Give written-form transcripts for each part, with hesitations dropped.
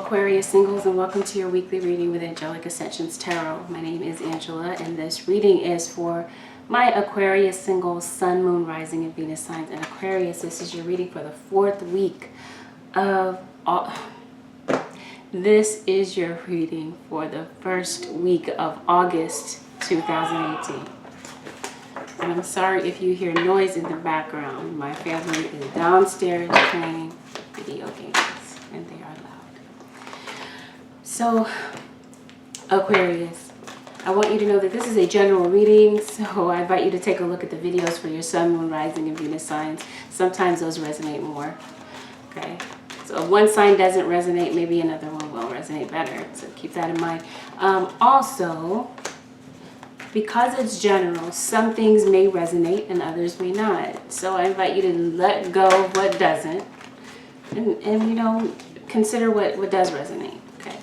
Aquarius singles, and welcome to your weekly reading with Angelic Ascensions Tarot. My name is Angela, and this reading is for my Aquarius singles, Sun, Moon, Rising, and Venus signs. And Aquarius, this is your reading for the 4th week of this is your reading for the first week of August 2018. And I'm sorry if you hear noise in the background. My family is downstairs playing video games, and they are loud. So, Aquarius, I want you to know that this is a general reading, so I invite you to take a look at the videos for your Sun, Moon, Rising, and Venus signs. Sometimes those resonate more, okay? So if one sign doesn't resonate, maybe another one will resonate better, so keep that in mind. Also, because it's general, some things may resonate and others may not. So I invite you to let go of what doesn't and you know, consider what does resonate, okay?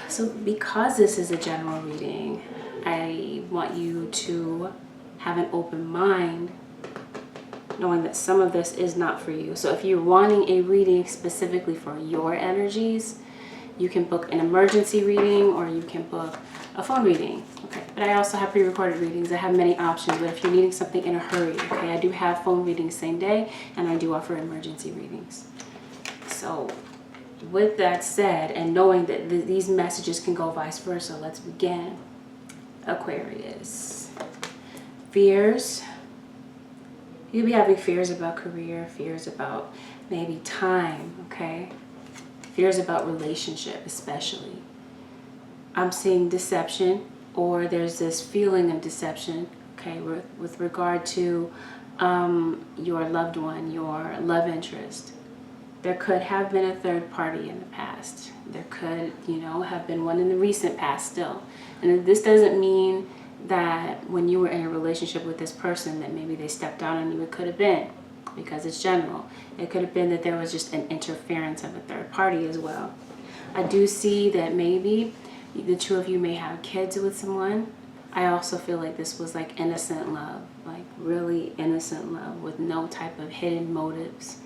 So because this is a general reading, I want you to have an open mind, knowing that some of this is not for you. So if you're wanting a reading specifically for your energies, you can book an emergency reading or you can book a phone reading, okay? But I also have pre-recorded readings. I have many options, but if you're needing something in a hurry, okay, I do have phone readings same day, and I do offer emergency readings. So with that said, and knowing that these messages can go vice versa, let's begin. Aquarius. Fears. You'll be having fears about career, fears about maybe time, okay? Fears about relationship, especially. I'm seeing deception, or there's this feeling of deception, okay, with regard to your loved one, your love interest. There could have been a third party in the past. There could, you know, have been one in the recent past still. And this doesn't mean that when you were in a relationship with this person that maybe they stepped out on you. It could have been, because it's general. It could have been that there was just an interference of a third party as well. I do see that maybe the two of you may have kids with someone. I also feel like this was like innocent love, like really innocent love with no type of hidden motives.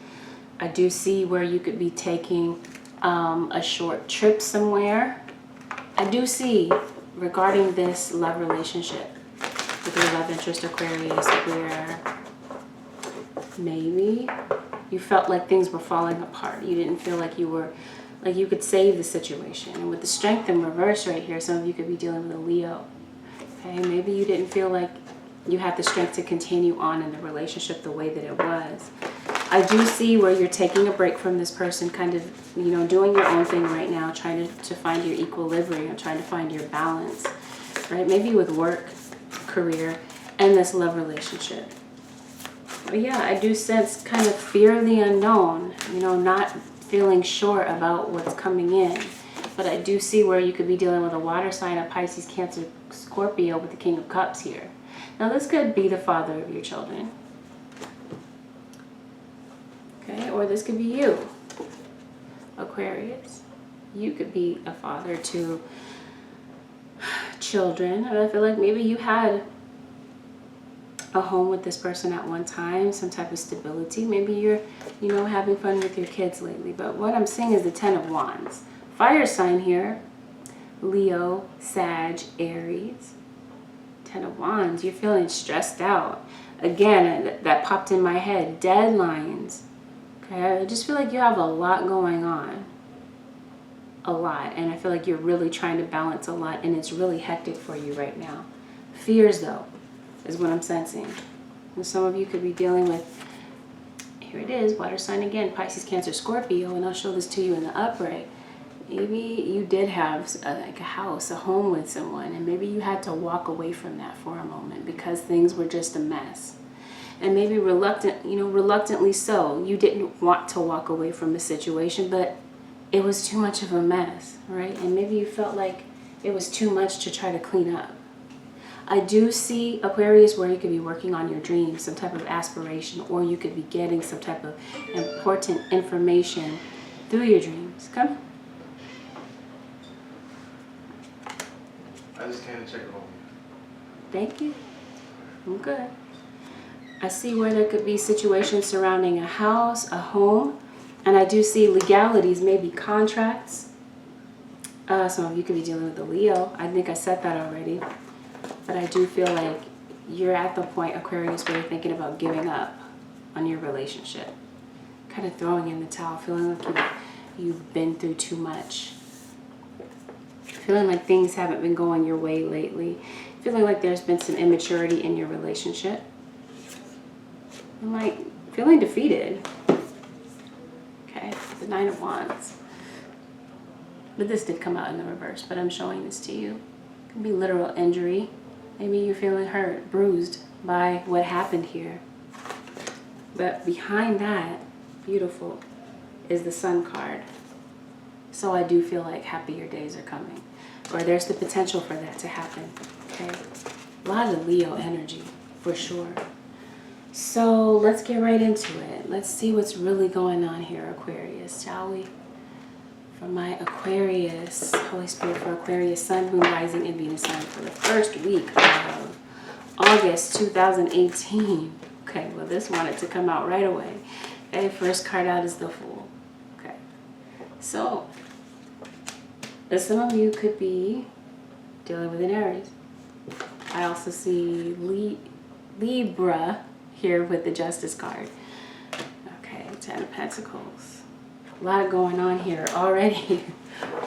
I do see where you could be taking a short trip somewhere. I do see regarding this love relationship with your love interest, Aquarius, where maybe you felt like things were falling apart. You didn't feel like you were, like you could save the situation. And with the Strength in reverse right here, some of you could be dealing with a Leo. Okay, maybe you didn't feel like you had the strength to continue on in the relationship the way that it was. I do see where you're taking a break from this person, kind of, you know, doing your own thing right now, trying to find your equilibrium, trying to find your balance, right? Maybe with work, career, and this love relationship. But yeah, I do sense kind of fear of the unknown, you know, not feeling sure about what's coming in. But I do see where you could be dealing with a water sign, a Pisces, Cancer, Scorpio with the King of Cups here. Now this could be the father of your children. Okay, or this could be you, Aquarius. You could be a father to children. And I feel like maybe you had a home with this person at one time, some type of stability. Maybe you're, you know, having fun with your kids lately. But what I'm seeing is the Ten of Wands. Fire sign here, Leo, Sag, Aries. Ten of Wands, you're feeling stressed out. Again, that popped in my head, deadlines. Okay, I just feel like you have a lot going on. A lot. And I feel like you're really trying to balance a lot, and it's really hectic for you right now. Fears, though, is what I'm sensing. And some of you could be dealing with, here it is, water sign again, Pisces, Cancer, Scorpio, and I'll show this to you in the upright. Maybe you did have like a house, a home with someone, and maybe you had to walk away from that for a moment because things were just a mess. And maybe reluctantly so. You didn't want to walk away from the situation, but it was too much of a mess, right? And maybe you felt like it was too much to try to clean up. I do see, Aquarius, where you could be working on your dreams, some type of aspiration, or you could be getting some type of important information through your dreams. Come. I just came to check it on you. Thank you. I'm good. I see where there could be situations surrounding a house, a home, And I do see legalities, maybe contracts. Some of you could be dealing with a Leo. I think I said that already. But I do feel like you're at the point, Aquarius, where you're thinking about giving up on your relationship. Kind of throwing in the towel, feeling like you've been through too much. Feeling like things haven't been going your way lately. Feeling like there's been some immaturity in your relationship. And like feeling defeated. Okay, the Nine of Wands. But this did come out in the reverse, but I'm showing this to you. It could be literal injury. Maybe you're feeling hurt, bruised by what happened here. But behind that, beautiful, is the Sun card. So I do feel like happier days are coming. Or there's the potential for that to happen. Okay? A lot of Leo energy, for sure. So let's get right into it. Let's see what's really going on here, Aquarius, shall we? For my Aquarius, Holy Spirit, for Aquarius, Sun, Moon, Rising, and Venus sign for the first week of August 2018. Okay, well, this wanted to come out right away. Okay, first card out is the Fool. Okay, so some of you could be dealing with an Aries. I also see Libra here with the Justice card. Okay, Ten of Pentacles. A lot going on here already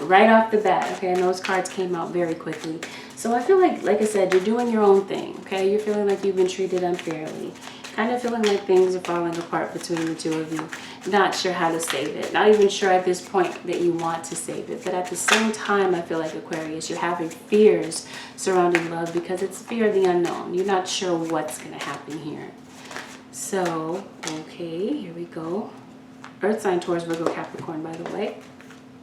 right off the bat. Okay, and those cards came out very quickly. So I feel like I said, you're doing your own thing. Okay, you're feeling like you've been treated unfairly. Kind of feeling like things are falling apart between the two of you. Not sure how to save it. Not even sure at this point that you want to save it. But at the same time, I feel like, Aquarius, you're having fears surrounding love because it's fear of the unknown. You're not sure what's going to happen here. So, okay, here we go. Earth sign, Taurus, Virgo, Capricorn, by the way.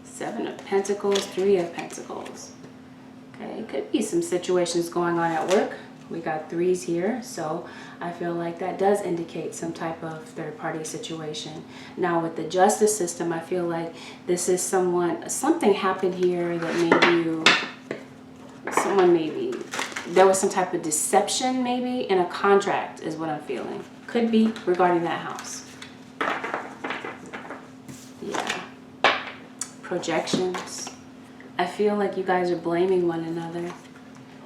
Seven of Pentacles, Three of Pentacles. Okay, could be some situations going on at work. We got threes here, so I feel like that does indicate some type of third-party situation. Now, with the justice system, I feel like this is something happened here that there was some type of deception, maybe, in a contract, is what I'm feeling. Could be regarding that house. Yeah. Projections. I feel like you guys are blaming one another.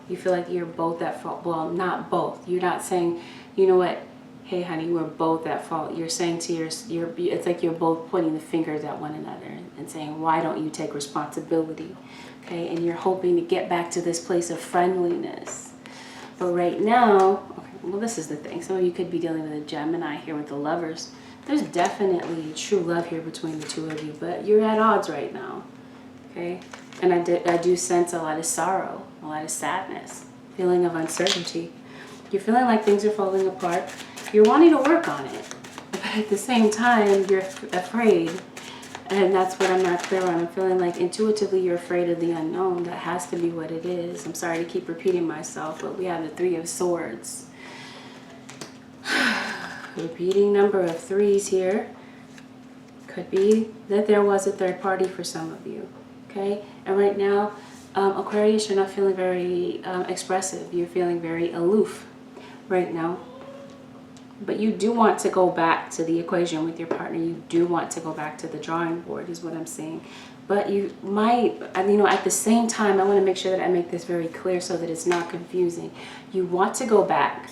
You feel like you're both at fault. Well, not both. You're not saying, you know what, hey honey, we're both at fault. You're saying to it's like you're both pointing the fingers at one another and saying, why don't you take responsibility? Okay, and you're hoping to get back to this place of friendliness. But right now, okay, well, this is the thing. Some of you could be dealing with a Gemini here with the Lovers. There's definitely true love here between the two of you, but you're at odds right now. Okay, and I do sense a lot of sorrow, a lot of sadness, feeling of uncertainty. You're feeling like things are falling apart. You're wanting to work on it, but at the same time, you're afraid. And that's what I'm not clear on. I'm feeling like intuitively you're afraid of the unknown. That has to be what it is. I'm sorry to keep repeating myself, but we have the Three of Swords. Repeating number of threes here. Could be that there was a third party for some of you. Okay, and right now, Aquarius, you're not feeling very expressive. You're feeling very aloof right now. But you do want to go back to the equation with your partner. You do want to go back to the drawing board is what I'm saying. But you might, at the same time, I want to make sure that I make this very clear so that it's not confusing. You want to go back.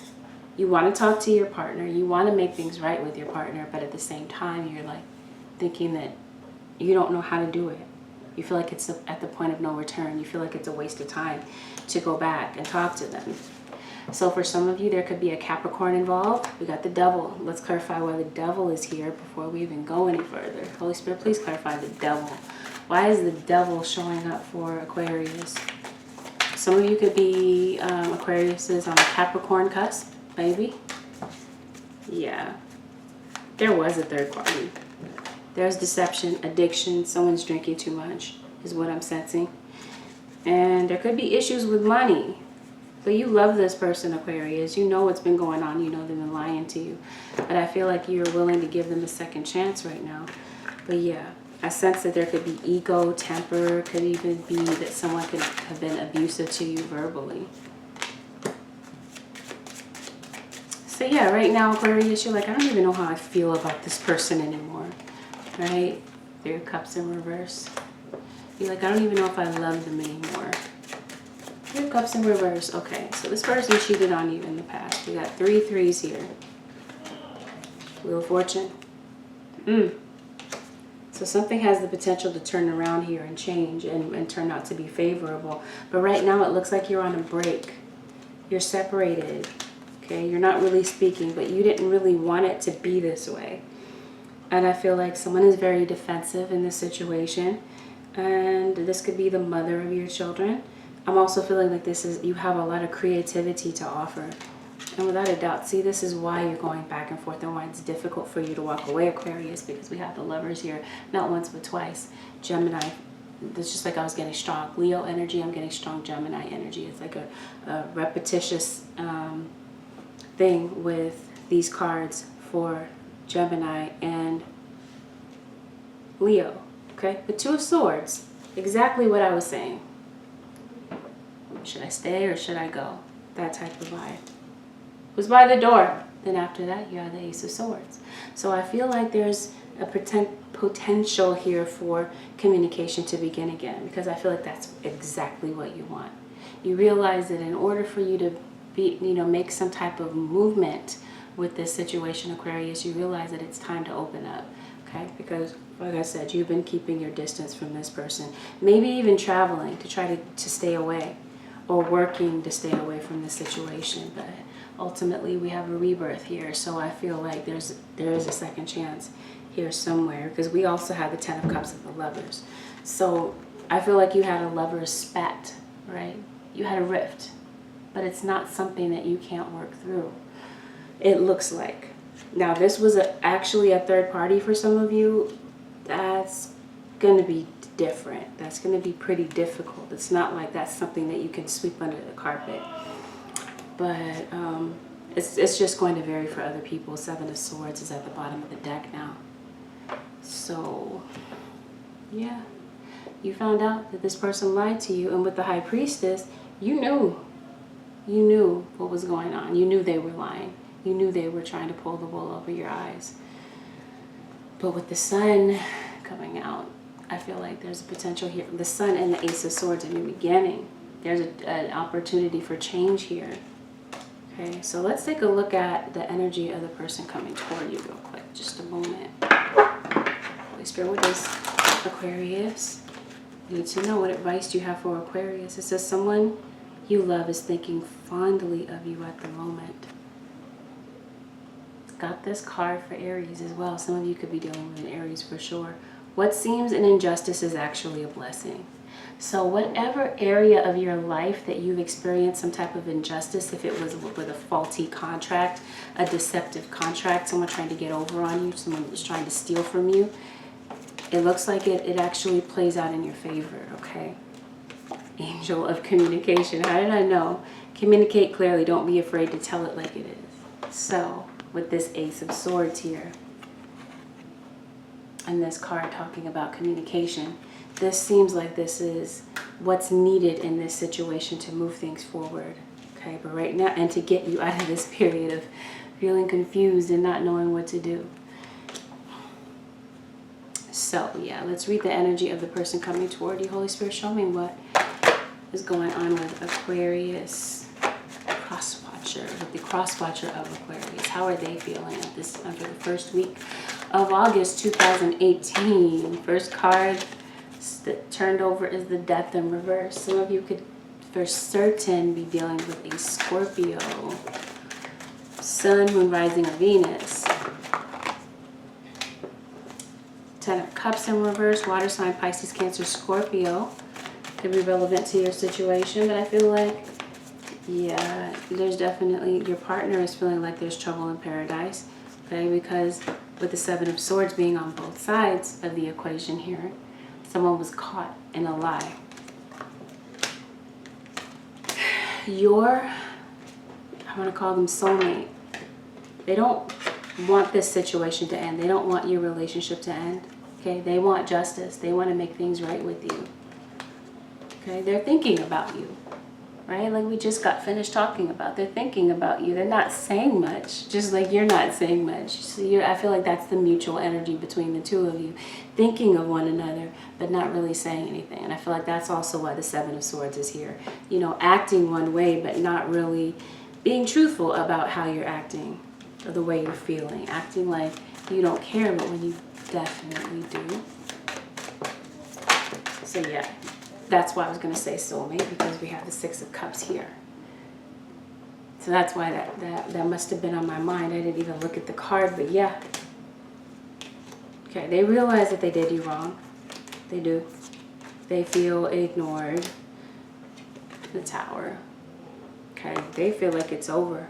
You want to talk to your partner. You want to make things right with your partner. But at the same time, you're like thinking that you don't know how to do it. You feel like it's at the point of no return. You feel like it's a waste of time to go back and talk to them. So for some of you, there could be a Capricorn involved. We got the Devil. Let's clarify why the Devil is here before we even go any further. Holy Spirit, please clarify the Devil. Why is the Devil showing up for Aquarius? Some of you could be Aquariuses on a Capricorn cusp, maybe. Yeah. There was a third party. There's deception, addiction, someone's drinking too much is what I'm sensing. And there could be issues with money. So you love this person, Aquarius. You know what's been going on. You know they've been lying to you. But I feel like you're willing to give them a second chance right now. But yeah, I sense that there could be ego, temper. Could even be that someone could have been abusive to you verbally. So yeah, right now, Aquarius, you're like, I don't even know how I feel about this person anymore. right? 3 of Cups in reverse. You're like, I don't even know if I love them anymore. 3 of Cups in reverse. Okay, so this person cheated on you in the past. We got 3 threes here. Wheel of Fortune. So something has the potential to turn around here and change and turn out to be favorable. But right now it looks like you're on a break. You're separated. Okay, you're not really speaking, but you didn't really want it to be this way. And I feel like someone is very defensive in this situation. And this could be the mother of your children. I'm also feeling like you have a lot of creativity to offer. And without a doubt, see, this is why you're going back and forth and why it's difficult for you to walk away, Aquarius, because we have the Lovers here, not once but twice. Gemini, it's just like I was getting strong Leo energy, I'm getting strong Gemini energy. It's like a repetitious thing with these cards for Gemini and Leo, okay? The 2 of Swords, exactly what I was saying. Should I stay or should I go? That type of vibe. Was by the door. Then after that, you have the Ace of Swords. So I feel like there's a potential here for communication to begin again, because I feel like that's exactly what you want. You realize that in order for you to make some type of movement with this situation, Aquarius, you realize that it's time to open up, okay? Because, like I said, you've been keeping your distance from this person. Maybe even traveling to try to stay away, or working to stay away from the situation, but ultimately we have a rebirth here. So I feel like there is a second chance here somewhere, because we also have the 10 of Cups of the Lovers. So I feel like you had a lover's spat, right? You had a rift, but it's not something that you can't work through, it looks like. Now this was actually a third party for some of you. That's going to be different. That's going to be pretty difficult. It's not like that's something that you can sweep under the carpet. But it's just going to vary for other people. 7 of Swords is at the bottom of the deck now. So, yeah. You found out that this person lied to you. And with the High Priestess, you knew. You knew what was going on. You knew they were lying. You knew they were trying to pull the wool over your eyes. But with the Sun coming out, I feel like there's a potential here. The Sun and the Ace of Swords in the beginning. There's an opportunity for change here. Okay, so let's take a look at the energy of the person coming toward you real quick. Just a moment. Holy Spirit, what is Aquarius? You need to know what advice do you have for Aquarius. It says someone you love is thinking fondly of you at the moment. Got this card for Aries as well. Some of you could be dealing with an Aries for sure. What seems an injustice is actually a blessing. So whatever area of your life that you've experienced some type of injustice, if it was with a faulty contract, a deceptive contract, someone trying to get over on you, someone was trying to steal from you, it looks like it actually plays out in your favor, okay? Angel of communication. How did I know? Communicate clearly. Don't be afraid to tell it like it is. So with this Ace of Swords here, and this card talking about communication, this seems like this is what's needed in this situation to move things forward. Okay, but right now, and to get you out of this period of feeling confused and not knowing what to do. So yeah, let's read the energy of the person coming toward you. Holy Spirit, show me what is going on with Aquarius cross-watcher, with the cross-watcher of Aquarius. How are they feeling at this under the first week of August 2018? First card that turned over is the Death in reverse. Some of you could for certain be dealing with a Scorpio, Sun, Moon, Rising, or Venus. 10 of Cups in reverse, water sign, Pisces, Cancer, Scorpio. Could be relevant to your situation, but I feel like, yeah, there's definitely, your partner is feeling like there's trouble in paradise, okay, because with the 7 of Swords being on both sides of the equation here, someone was caught in a lie. Your, I want to call them soulmate, they don't want this situation to end. They don't want your relationship to end, okay? They want justice. They want to make things right with you, okay? They're thinking about you. right? Like we just got finished talking about. They're thinking about you. They're not saying much, just like you're not saying much. So I feel like that's the mutual energy between the two of you, thinking of one another, but not really saying anything. And I feel like that's also why the Seven of Swords is here. You know, acting one way, but not really being truthful about how you're acting or the way you're feeling. Acting like you don't care, but when you definitely do. So yeah, that's why I was going to say soulmate, because we have the Six of Cups here. So that's why that must have been on my mind. I didn't even look at the card, but yeah. Okay, they realize that they did you wrong. They do. They feel ignored. The Tower. Okay, they feel like it's over.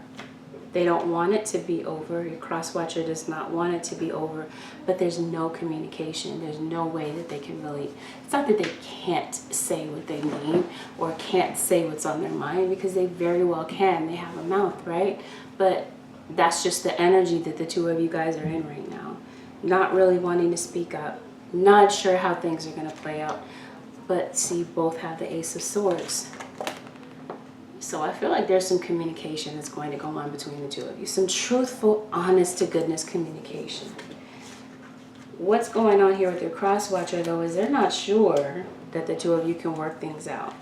They don't want it to be over. Your cross watcher does not want it to be over, but there's no communication. There's no way that they can really, it's not that they can't say what they mean or can't say what's on their mind, because they very well can. They have a mouth, right? But that's just the energy that the two of you guys are in right now. Not really wanting to speak up. Not sure how things are going to play out. But see, both have the Ace of Swords. So I feel like there's some communication that's going to go on between the two of you. Some truthful, honest to goodness communication. What's going on here with your cross watcher, though, is they're not sure that the two of you can work things out.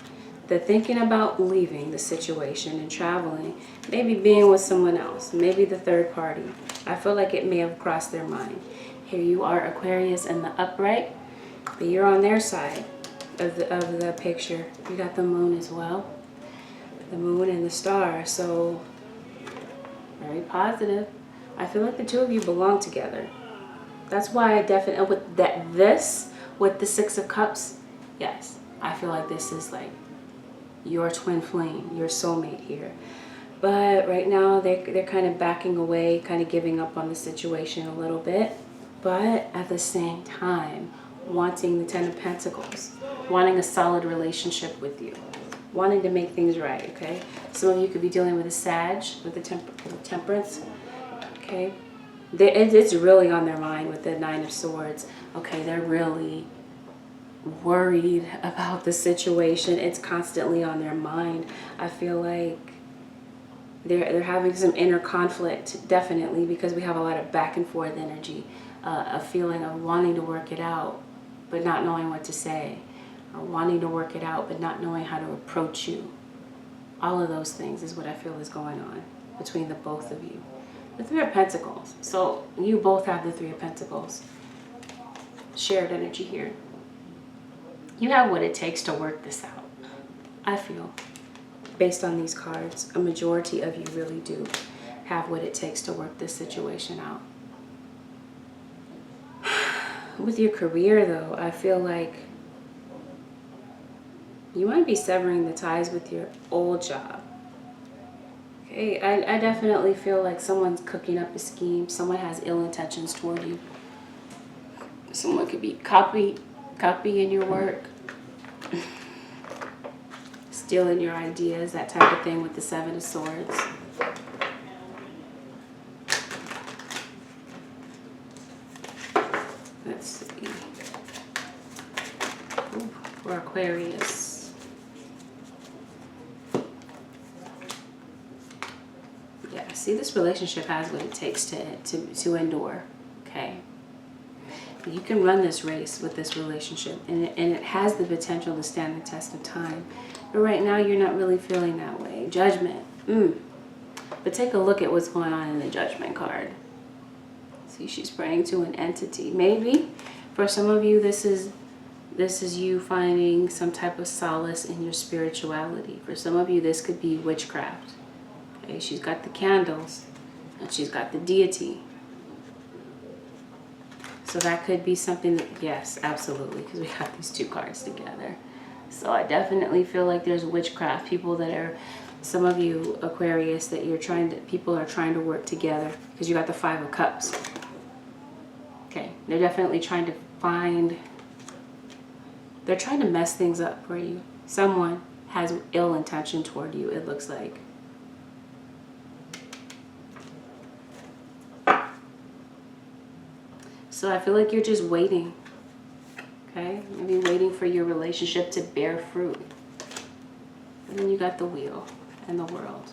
They're thinking about leaving the situation and traveling, maybe being with someone else, maybe the third party. I feel like it may have crossed their mind. Here you are, Aquarius, in the upright, but you're on their side of the picture. You got the moon as well. The moon and the star, so very positive. I feel like the two of you belong together. That's why I definitely, with with the Six of Cups, yes, I feel like this is like your twin flame, your soulmate here. But right now they're kind of backing away, kind of giving up on the situation a little bit, but at the same time wanting the Ten of Pentacles, wanting a solid relationship with you, wanting to make things right, okay? Some of you could be dealing with a Sag, with the Temperance, okay? It's really on their mind with the Nine of Swords, okay? They're really worried about the situation. It's constantly on their mind. I feel like they're having some inner conflict, definitely, because we have a lot of back and forth energy, a feeling of wanting to work it out, but not knowing what to say. Or wanting to work it out but not knowing how to approach you. All of those things is what I feel is going on between the both of you. The Three of Pentacles. So you both have the Three of Pentacles. Shared energy here. You have what it takes to work this out. I feel, based on these cards, a majority of you really do have what it takes to work this situation out. With your career, though, I feel like you might be severing the ties with your old job. Okay, I definitely feel like someone's cooking up a scheme. Someone has ill intentions toward you. Someone could be copying your work, stealing your ideas, that type of thing with the Seven of Swords. Let's see. Ooh, for Aquarius. Yeah, see, this relationship has what it takes to endure, okay? You can run this race with this relationship, and it has the potential to stand the test of time. But right now, you're not really feeling that way. Judgment. But take a look at what's going on in the Judgment card. See, she's praying to an entity. Maybe, for some of you, this is you finding some type of solace in your spirituality. For some of you, this could be witchcraft. Okay, she's got the candles, and she's got the deity. So that could be something that, yes, absolutely, because we got these two cards together. So I definitely feel like there's witchcraft. People that are, some of you Aquarius, that people are trying to work together, because you got the Five of Cups. Okay, they're definitely trying to they're trying to mess things up for you. Someone has ill intention toward you, it looks like. So I feel like you're just waiting, okay? Maybe waiting for your relationship to bear fruit. And then you got the wheel and the world.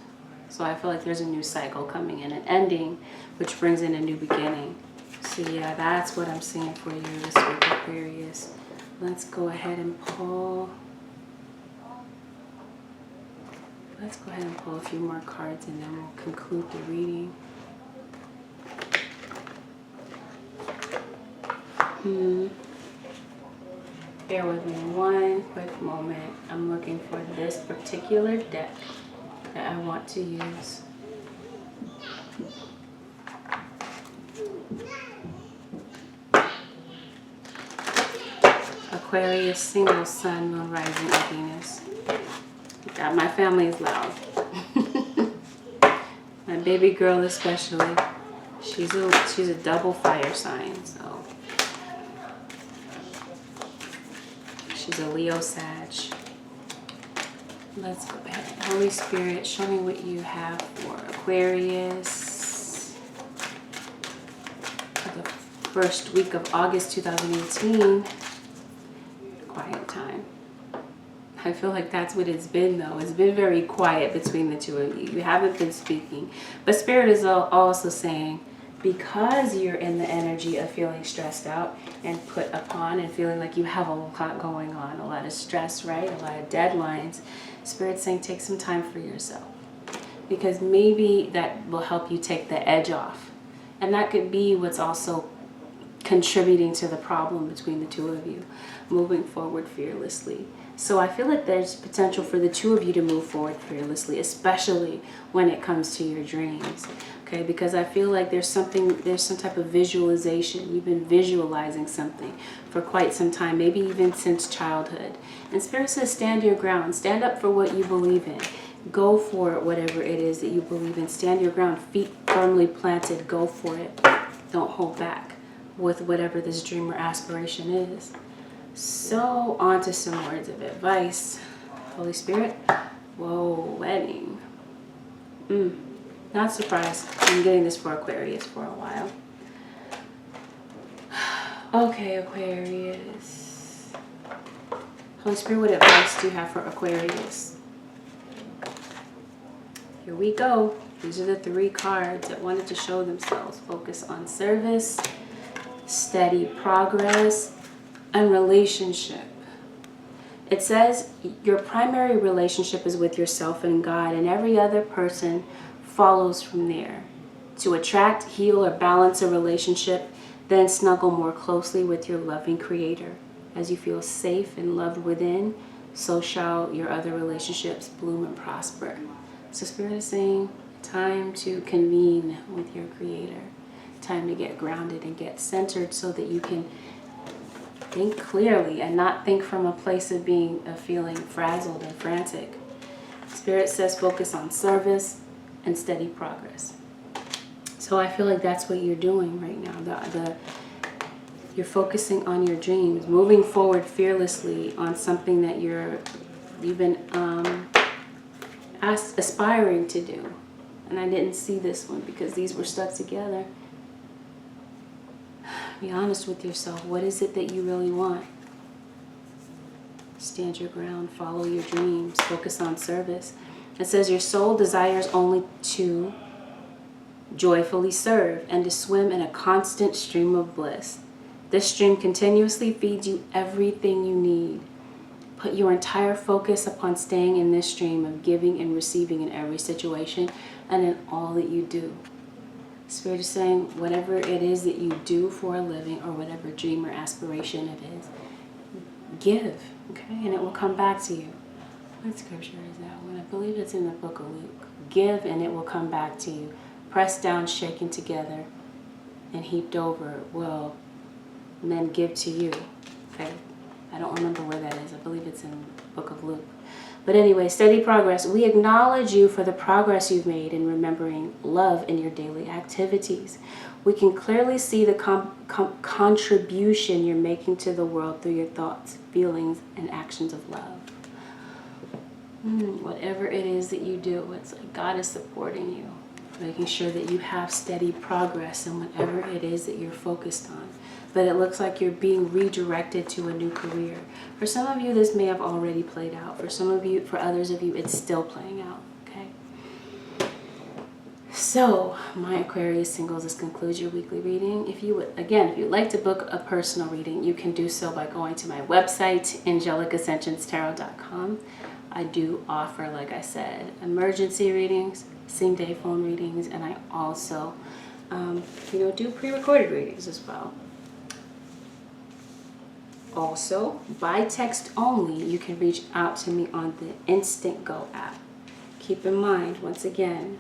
So I feel like there's a new cycle coming in, an ending, which brings in a new beginning. So yeah, that's what I'm seeing for you this week, Aquarius. Let's go ahead and pull. Let's go ahead and pull a few more cards and then we'll conclude the reading. Bear with me one quick moment. I'm looking for this particular deck that I want to use. Aquarius, single sun, moon, rising, and Venus. God, my family is loud. My baby girl especially. She's a double fire sign, so she's a Leo Sag. Let's go ahead. Holy Spirit, show me what you have for Aquarius for the first week of August 2018. Quiet time. I feel like that's what it's been, though. It's been very quiet between the two of you. You haven't been speaking. But Spirit is also saying, because you're in the energy of feeling stressed out and put upon and feeling like you have a lot going on, a lot of stress, right? A lot of deadlines. Spirit's saying take some time for yourself. Because maybe that will help you take the edge off. And that could be what's also contributing to the problem between the two of you, moving forward fearlessly. So I feel like there's potential for the two of you to move forward fearlessly, especially when it comes to your dreams. Okay, because I feel like there's some type of visualization. You've been visualizing something for quite some time, maybe even since childhood. And Spirit says stand your ground, stand up for what you believe in. Go for it, whatever it is that you believe in. Stand your ground, feet firmly planted, go for it. Don't hold back with whatever this dream or aspiration is. So on to some words of advice. Holy Spirit. Whoa, wedding. Not surprised. I'm getting this for Aquarius for a while. Okay, Aquarius. Holy Spirit, what advice do you have for Aquarius? Here we go. These are the 3 cards that wanted to show themselves. Focus on service, steady progress, and relationship. It says your primary relationship is with yourself and God, and every other person follows from there. To attract, heal, or balance a relationship, then snuggle more closely with your loving Creator. As you feel safe and loved within, so shall your other relationships bloom and prosper. So Spirit is saying, time to convene with your Creator. Time to get grounded and get centered so that you can think clearly and not think from a place of feeling frazzled and frantic. Spirit says focus on service and steady progress. So I feel like that's what you're doing right now. You're focusing on your dreams, moving forward fearlessly on something that you've been aspiring to do. And I didn't see this one because these were stuck together. Be honest with yourself. What is it that you really want? Stand your ground. Follow your dreams. Focus on service. It says your soul desires only to joyfully serve and to swim in a constant stream of bliss. This stream continuously feeds you everything you need. Put your entire focus upon staying in this stream of giving and receiving in every situation and in all that you do. Spirit is saying whatever it is that you do for a living or whatever dream or aspiration it is, give, okay? And it will come back to you. What scripture is that one? I believe it's in the book of Luke. Give and it will come back to you. Pressed down, shaken together, and heaped over will men give to you. Okay? I don't remember where that is. I believe it's in the book of Luke. But anyway, steady progress. We acknowledge you for the progress you've made in remembering love in your daily activities. We can clearly see the contribution you're making to the world through your thoughts, feelings, and actions of love. Whatever it is that you do, it's like God is supporting you, making sure that you have steady progress in whatever it is that you're focused on. but it looks like you're being redirected to a new career. For some of you, this may have already played out. For some of you, for others of you, it's still playing out, okay? So, my Aquarius singles, this concludes your weekly reading. If you would, again, if you'd like to book a personal reading, you can do so by going to my website, AngelicAscensionsTarot.com. I do offer, like I said, emergency readings, same day phone readings, and I also, do pre-recorded readings as well. Also, by text only, you can reach out to me on the Instant Go app. Keep in mind, once again,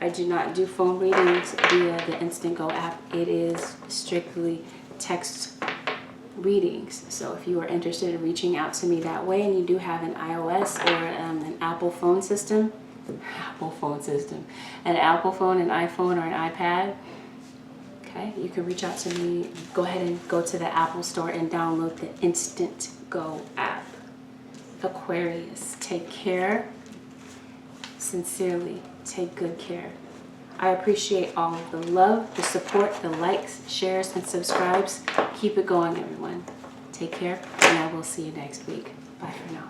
I do not do phone readings via the Instant Go app. It is strictly text readings. So if you are interested in reaching out to me that way, and you do have an iOS or an Apple phone system, an Apple phone, an iPhone, or an iPad, okay, you can reach out to me. Go ahead and go to the Apple store and download the Instant Go app. Aquarius, take care. Sincerely, take good care. I appreciate all of the love, the support, the likes, shares, and subscribes. Keep it going, everyone. Take care, and I will see you next week. Bye for now.